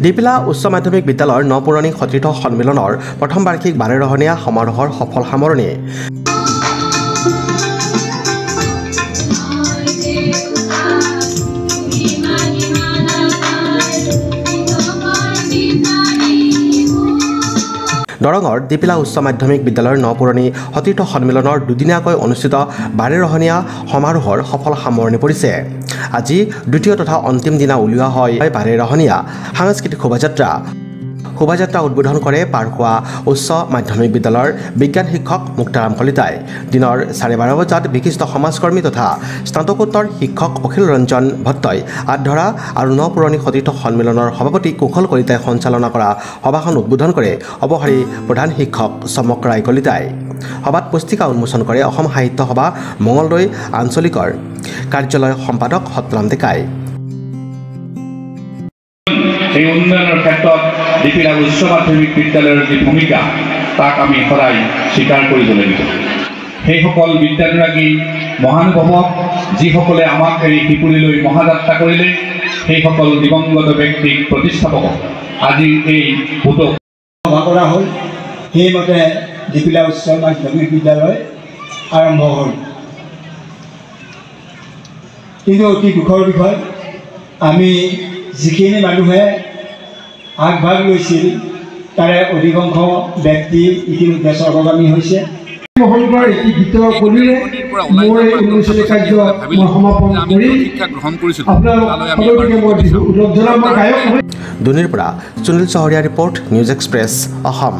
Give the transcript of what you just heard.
ডিপিলা উচ্চ মাধ্যমিক বিদ্যালয়ৰ নপুৰণি সতীৰ্থ সন্মিলনৰ প্ৰথম বাৰ্ষিক বাৰেৰহণীয়া সমাৰোহৰ সফল সামৰণি। দৰঙৰ ডিপিলা উচ্চ মাধ্যমিক বিদ্যালয়ৰ নপুৰণি সতীৰ্থ সন্মিলনৰ দুদিনীয়াকৈ অনুষ্ঠিত বাৰেৰহণীয়া সমাৰোহৰ সফল সামৰণি পৰিছে। আজি দ্বিতীয় তথা অন্তিম দিনা উলিওৱা হয় বাৰেৰহণীয়া সাংস্কৃতিক শোভাযাত্ৰা। শোভাযাত্ৰা উদ্বোধন কৰে পাৰখোৱা উচ্চ মাধ্যমিক বিদ্যালয়ৰ বিজ্ঞান শিক্ষক মুক্তাৰাম কলিতাই। দিনৰ 12:30 বজাত বিশিষ্ট সমাজকৰ্মী তথা স্নাতকোত্তৰ শিক্ষক অখিল ৰঞ্জন ভট্টই আঁত ধৰা আৰু নপুৰণি সতীৰ্থ সন্মিলনৰ সভাপতি কুশল কলিতাই সঞ্চালনা কৰা সভাখন উদ্বোধন কৰে অৱসৰী প্ৰধান শিক্ষক চমক ৰায় কলিতাই। সভাত পুস্তিকা উন্মোচন কৰে অসম সাহিত্য সভা মঙলদৈ আঞ্চলিকৰ কাৰ্যালয় সম্পাদক সত্যনাম ডেকাই। এই উন্নয়নৰ ক্ষেত্ৰত ডিপিলা উচ্চ মাধ্যমিক বিদ্যালয়ৰ যি ভূমিকা তাক আমি সদায় স্বীকাৰ কৰিব লাগিব। সেইসকল বিদ্যানুৰাগী মহানুভৱক যিসকলে আমাক এৰি শিপুৰীলৈ মহাযাত্ৰা কৰিলে, সেইসকল দিবংগত ব্যক্তিক প্ৰতিষ্ঠাপকক আজি এই ভোটক সভা কৰা হ'ল। সেইমতে ডিপিলা উচ্চ মাধ্যমিক বিদ্যালয় আৰম্ভ হ'ল। কিন্তু অতি দুখৰ বিষয়, আমি যিখিনি মানুহে আগভাগ লৈছিল তাৰে অধিকাংশ ব্যক্তি ইতিমধ্যে স্বৰ্গগামী হৈছে। দুনিৰ পৰা সুনীল চহৰীয়া ৰিপৰ্ট নিউজ এক্সপ্ৰেছ অসম।